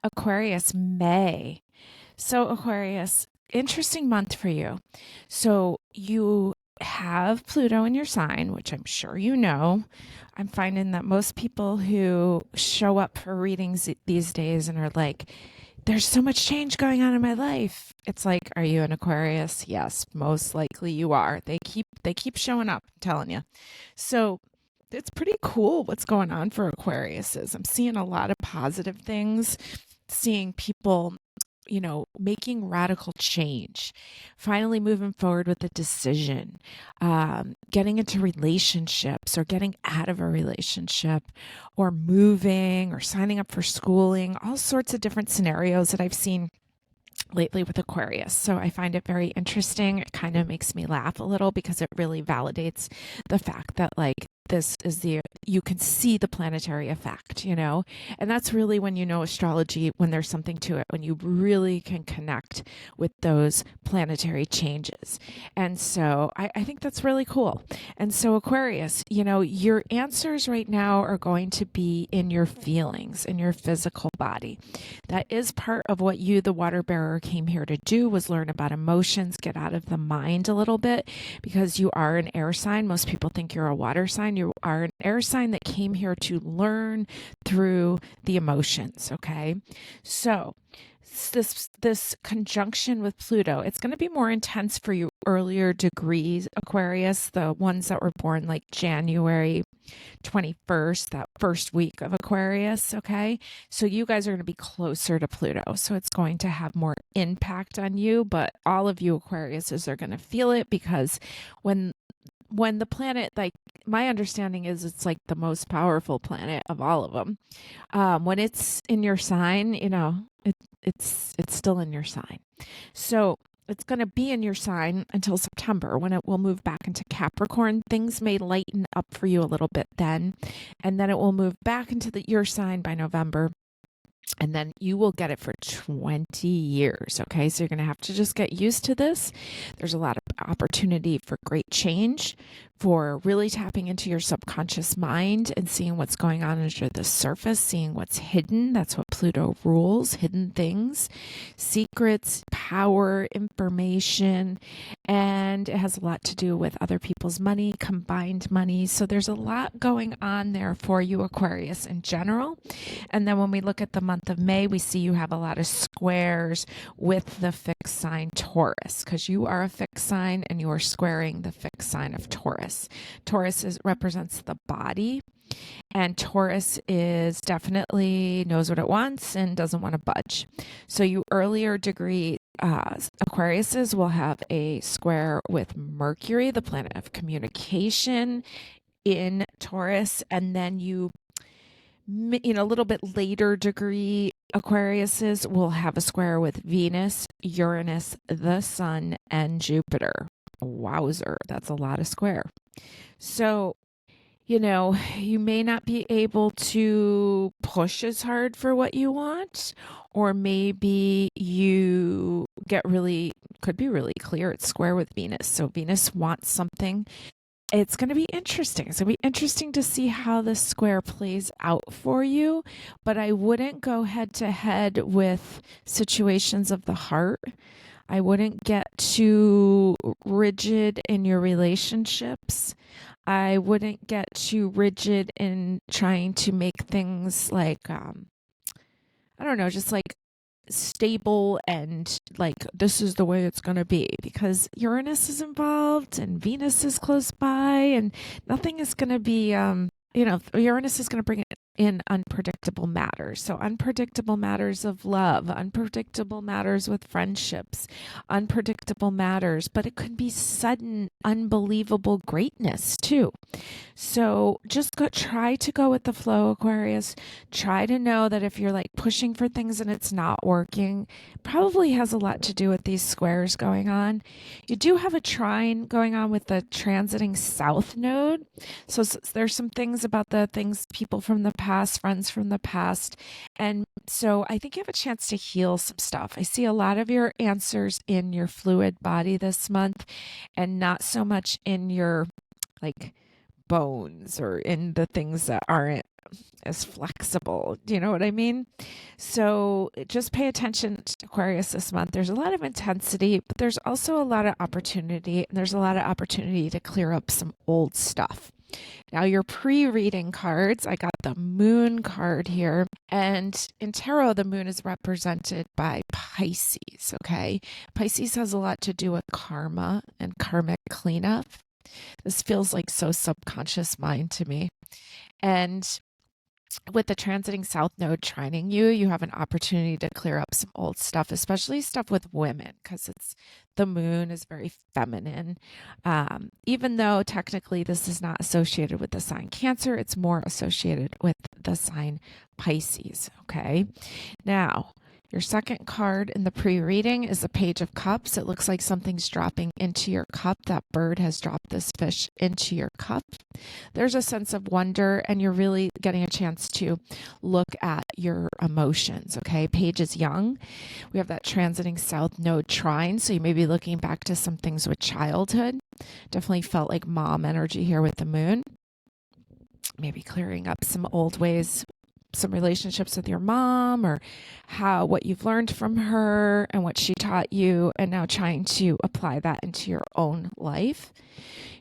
Aquarius, May. So, Aquarius, interesting month for you. So, you have Pluto in your sign, which I'm sure you know. I'm finding that most people who show up for readings these days and are like, there's so much change going on in my life. It's like, are you an Aquarius? Yes, most likely you are. They keep showing up, I'm telling you. So, it's pretty cool what's going on for Aquariuses. I'm seeing a lot of positive things, seeing people, making radical change, finally moving forward with a decision, getting into relationships or getting out of a relationship or moving or signing up for schooling, all sorts of different scenarios that I've seen lately with Aquarius. So I find it very interesting. It kind of makes me laugh a little because it really validates the fact that, like, this is you can see the planetary effect, and that's really when you know astrology, when there's something to it, when you really can connect with those planetary changes. And so I think that's really cool. And so, Aquarius, your answers right now are going to be in your feelings, in your physical body. That is part of what you, the water bearer, came here to do, was learn about emotions, get out of the mind a little bit, because you are an air sign. Most people think you're a water sign. You are an air sign that came here to learn through the emotions. Okay. So this conjunction with Pluto, it's going to be more intense for you earlier degrees, Aquarius, the ones that were born like January 21st, that first week of Aquarius. Okay. So you guys are going to be closer to Pluto. So it's going to have more impact on you, but all of you Aquariuses are going to feel it because when the planet, like, my understanding is it's like the most powerful planet of all of them. When it's in your sign, it's still in your sign. So it's going to be in your sign until September, when it will move back into Capricorn. Things may lighten up for you a little bit then, and then it will move back into your sign by November. And then you will get it for 20 years. Okay. So you're going to have to just get used to this. There's a lot of opportunity for great change, for really tapping into your subconscious mind and seeing what's going on under the surface, seeing what's hidden. That's what Pluto rules: hidden things, secrets, power, information. And it has a lot to do with other people's money, combined money. So there's a lot going on there for you, Aquarius, in general. And then when we look at the month of May, we see you have a lot of squares with the fixed sign Taurus, because you are a fixed sign and you are squaring the fixed sign of Taurus. Taurus represents the body, and Taurus is definitely knows what it wants and doesn't want to budge. So you earlier degree Aquariuses will have a square with Mercury, the planet of communication, in Taurus. And then a little bit later degree Aquariuses will have a square with Venus, Uranus, the Sun, and Jupiter. Wowzer, that's a lot of square. So, you may not be able to push as hard for what you want, or maybe you could be really clear. It's square with Venus. So Venus wants something. It's going to be interesting. It's going to be interesting to see how this square plays out for you, but I wouldn't go head to head with situations of the heart. I wouldn't get too rigid in your relationships. I wouldn't get too rigid in trying to make things like, I don't know, just like stable and like this is the way it's going to be, because Uranus is involved and Venus is close by, and nothing is going to be Uranus is going to bring it in unpredictable matters. So unpredictable matters of love, unpredictable matters with friendships, unpredictable matters, but it could be sudden, unbelievable greatness too. So just try to go with the flow, Aquarius. Try to know that if you're like pushing for things and it's not working, probably has a lot to do with these squares going on. You do have a trine going on with the transiting south node. So there's some things about the things, people from the past, friends from the past. And so I think you have a chance to heal some stuff. I see a lot of your answers in your fluid body this month, and not so much in your like bones or in the things that aren't as flexible. Do you know what I mean? So just pay attention to Aquarius this month. There's a lot of intensity, but there's also a lot of opportunity. And there's a lot of opportunity to clear up some old stuff. Now, your pre reading cards, I got the moon card here. And in tarot, the moon is represented by Pisces. Okay. Pisces has a lot to do with karma and karmic cleanup. This feels like so subconscious mind to me. And with the transiting south node trining you, you have an opportunity to clear up some old stuff, especially stuff with women, because it's the moon is very feminine. Even though technically this is not associated with the sign Cancer, it's more associated with the sign Pisces. Okay. Now, your second card in the pre-reading is the Page of Cups. It looks like something's dropping into your cup. That bird has dropped this fish into your cup. There's a sense of wonder, and you're really getting a chance to look at your emotions, okay? Page is young. We have that transiting south node trine, so you may be looking back to some things with childhood. Definitely felt like mom energy here with the moon. Maybe clearing up some old ways, some relationships with your mom, or what you've learned from her and what she taught you, and now trying to apply that into your own life.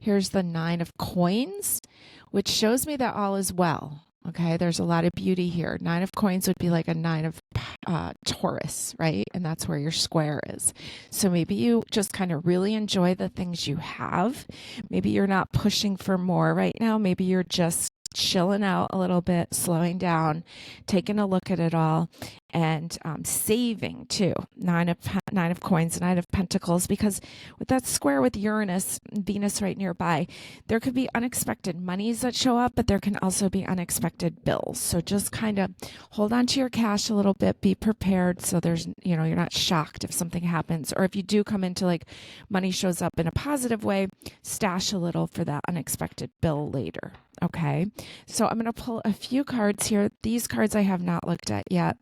Here's the 9 of Coins, which shows me that all is well. Okay, there's a lot of beauty here. 9 of Coins would be like a 9 of Taurus, right? And that's where your square is. So maybe you just kind of really enjoy the things you have. Maybe you're not pushing for more right now. Maybe you're just chilling out a little bit, slowing down, taking a look at it all, and saving too. 9 of Coins, 9 of Pentacles, because with that square with Uranus and Venus right nearby, there could be unexpected monies that show up, but there can also be unexpected bills. So just kind of hold on to your cash a little bit, be prepared, so there's, you're not shocked if something happens, or if you do come into like money shows up in a positive way, stash a little for that unexpected bill later. Okay, so I'm going to pull a few cards here. These cards I have not looked at yet.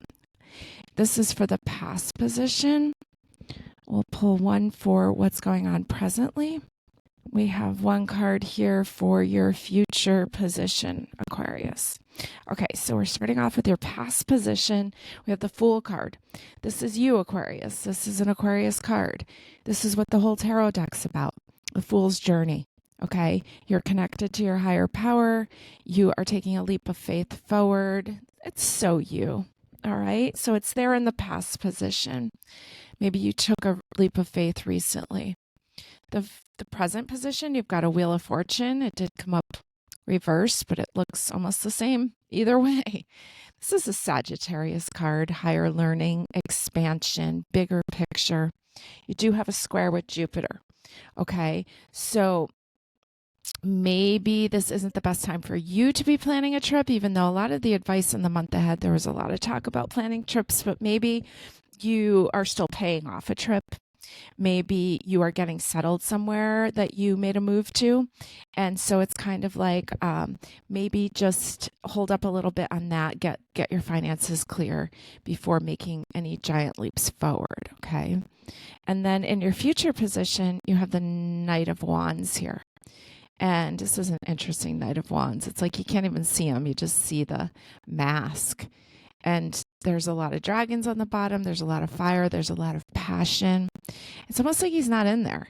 This is for the past position. We'll pull one for what's going on presently. We have one card here for your future position, Aquarius. Okay, so we're starting off with your past position. We have the Fool card. This is you, Aquarius. This is an Aquarius card. This is what the whole tarot deck's about, the Fool's journey. Okay, you're connected to your higher power. You are taking a leap of faith forward. It's so you. All right, so it's there in the past position. Maybe you took a leap of faith recently. The present position, you've got a Wheel of Fortune. It did come up reversed, but it looks almost the same either way. This is a Sagittarius card, higher learning, expansion, bigger picture. You do have a square with Jupiter. Okay, so maybe this isn't the best time for you to be planning a trip, even though a lot of the advice in the month ahead, there was a lot of talk about planning trips, but maybe you are still paying off a trip. Maybe you are getting settled somewhere that you made a move to. And so it's kind of like maybe just hold up a little bit on that, get your finances clear before making any giant leaps forward. Okay. And then in your future position, you have the Knight of Wands here. And this is an interesting Knight of Wands. It's like you can't even see him. You just see the mask. And there's a lot of dragons on the bottom. There's a lot of fire. There's a lot of passion. It's almost like he's not in there.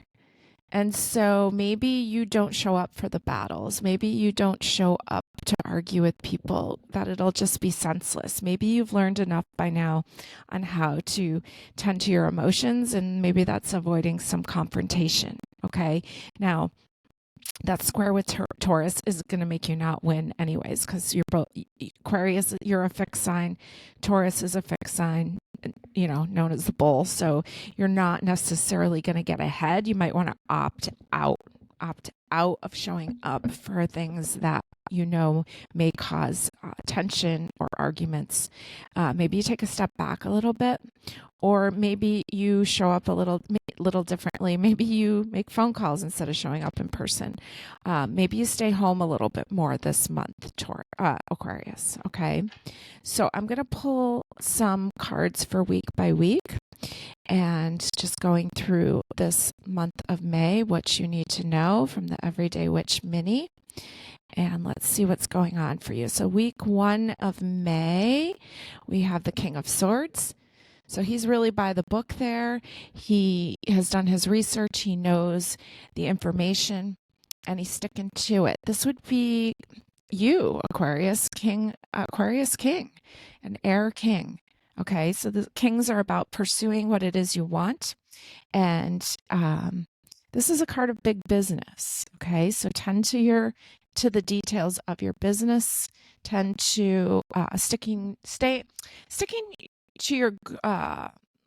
And so maybe you don't show up for the battles. Maybe you don't show up to argue with people, that it'll just be senseless. Maybe you've learned enough by now on how to tend to your emotions, and maybe that's avoiding some confrontation. Okay. Now, that square with Taurus is going to make you not win anyways, because you're both Aquarius, you're a fixed sign. Taurus is a fixed sign, known as the bull. So you're not necessarily going to get ahead. You might want to opt out of showing up for things that may cause tension or arguments. Maybe you take a step back a little bit, or maybe you show up a little differently. Maybe you make phone calls instead of showing up in person. Maybe you stay home a little bit more this month, Aquarius. Okay, so I'm going to pull some cards for week by week, and just going through this month of May, what you need to know from the Everyday Witch Mini. And let's see what's going on for you. So week 1 of May, we have the King of Swords. So he's really by the book there. He has done his research. He knows the information and he's sticking to it. This would be you, Aquarius King, an air king. Okay, so the kings are about pursuing what it is you want. And this is a card of big business. Okay, so tend to the details of your business. Tend to sticking to your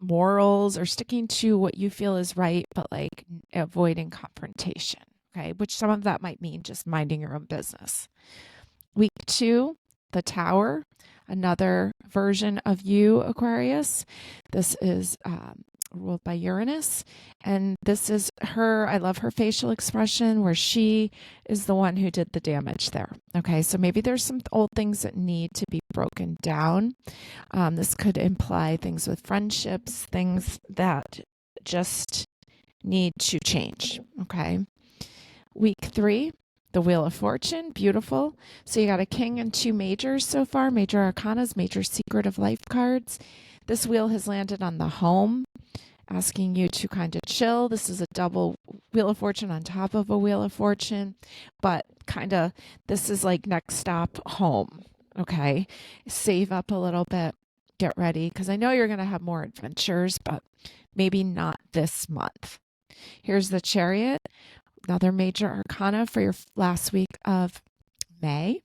morals, or sticking to what you feel is right, but like avoiding confrontation. Okay, which some of that might mean just minding your own business. Week 2, the Tower, another version of you, Aquarius. This is ruled by Uranus, and this is her. I love her facial expression where she is the one who did the damage there. Okay, so maybe there's some old things that need to be broken down. This could imply things with friendships, things that just need to change. Okay, week 3, the Wheel of Fortune, beautiful. So you got a king and 2 majors so far, major arcanas, major secret of life cards. This wheel has landed on the home, asking you to kind of chill. This is a double Wheel of Fortune on top of a Wheel of Fortune, but kind of this is like next stop home. Okay, save up a little bit, get ready, because I know you're going to have more adventures, but maybe not this month. Here's the Chariot, another major arcana for your last week of May.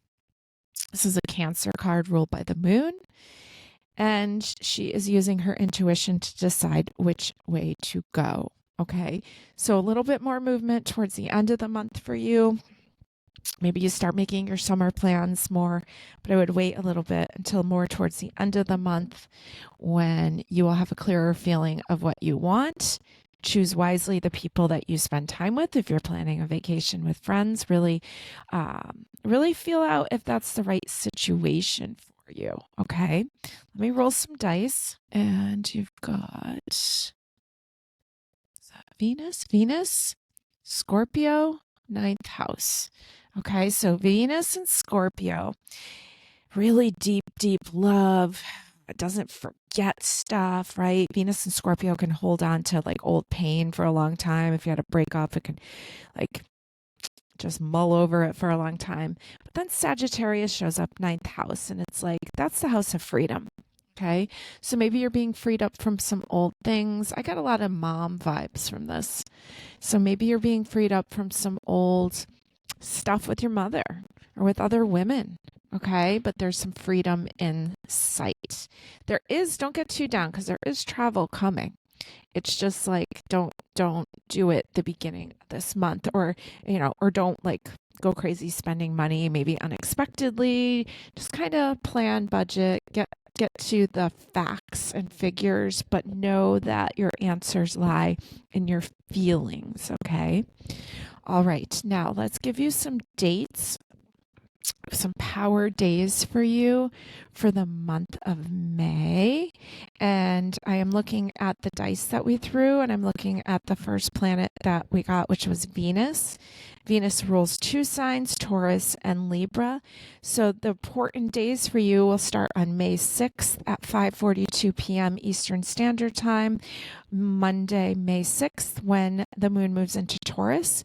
This is a Cancer card ruled by the moon, and she is using her intuition to decide which way to go. Okay, so a little bit more movement towards the end of the month for you. Maybe you start making your summer plans more, but I would wait a little bit until more towards the end of the month when you will have a clearer feeling of what you want. Choose wisely the people that you spend time with. If you're planning a vacation with friends, really feel out if that's the right situation for you. Okay, let me roll some dice. And you've got, is that Venus, Scorpio, 9th house. Okay, so Venus and Scorpio, really deep love. It doesn't forget stuff, right? Venus and Scorpio can hold on to like old pain for a long time. If you had a breakup, it can like just mull over it for a long time. But then Sagittarius shows up 9th house, and it's like, that's the house of freedom. Okay, so maybe you're being freed up from some old things. I got a lot of mom vibes from this. So maybe you're being freed up from some old stuff with your mother or with other women. Okay, but there's some freedom in sight. Don't get too down, because there is travel coming. It's just like, don't do it the beginning of this month, or don't like go crazy spending money maybe unexpectedly. Just kind of plan, budget, get to the facts and figures, but know that your answers lie in your feelings. Okay, all right, now let's give you some dates, some power days for you for the month of May. And I am looking at the dice that we threw, and I'm looking at the first planet that we got, which was Venus. Venus rules 2 signs, Taurus and Libra. So the important days for you will start on May 6th at 5:42 p.m. Eastern Standard Time, Monday, May 6th, when the moon moves into Taurus.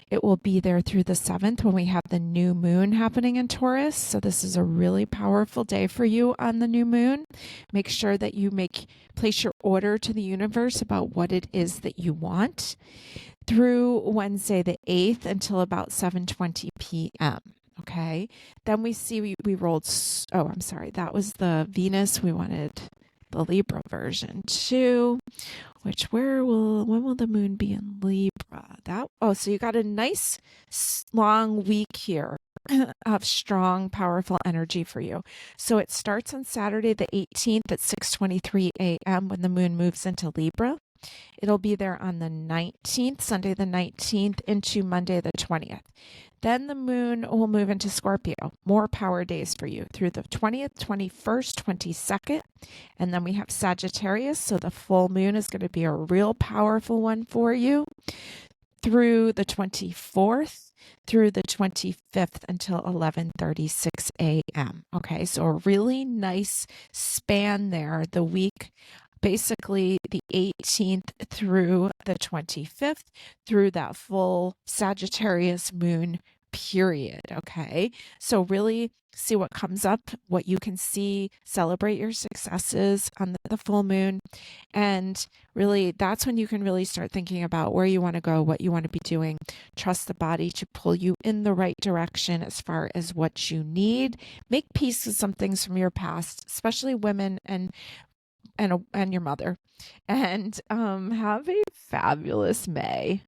It will be there through the 7th when we have the new moon happening in Taurus. So this is a really powerful day for you on the new moon. Make sure that you place your order to the universe about what it is that you want through Wednesday the 8th until about 7:20 p.m. Okay. Then we rolled, that was the Venus. We wanted the Libra version too, when will the moon be in Libra? So you got a nice long week here of strong, powerful energy for you. So it starts on Saturday the 18th at 6:23 a.m. when the moon moves into Libra. It'll be there on the 19th, Sunday the 19th, into Monday the 20th. Then the moon will move into Scorpio. More power days for you through the 20th, 21st, 22nd. And then we have Sagittarius. So the full moon is going to be a real powerful one for you. through the 24th through the 25th until 11:36 a.m. Okay, so a really nice span there. The week basically the 18th through the 25th through that full Sagittarius moon period. Okay, so really see what comes up, what you can see, celebrate your successes on the full moon, and really that's when you can really start thinking about where you want to go, what you want to be doing. Trust the body to pull you in the right direction as far as what you need. Make peace with some things from your past, especially women and your mother, and have a fabulous May.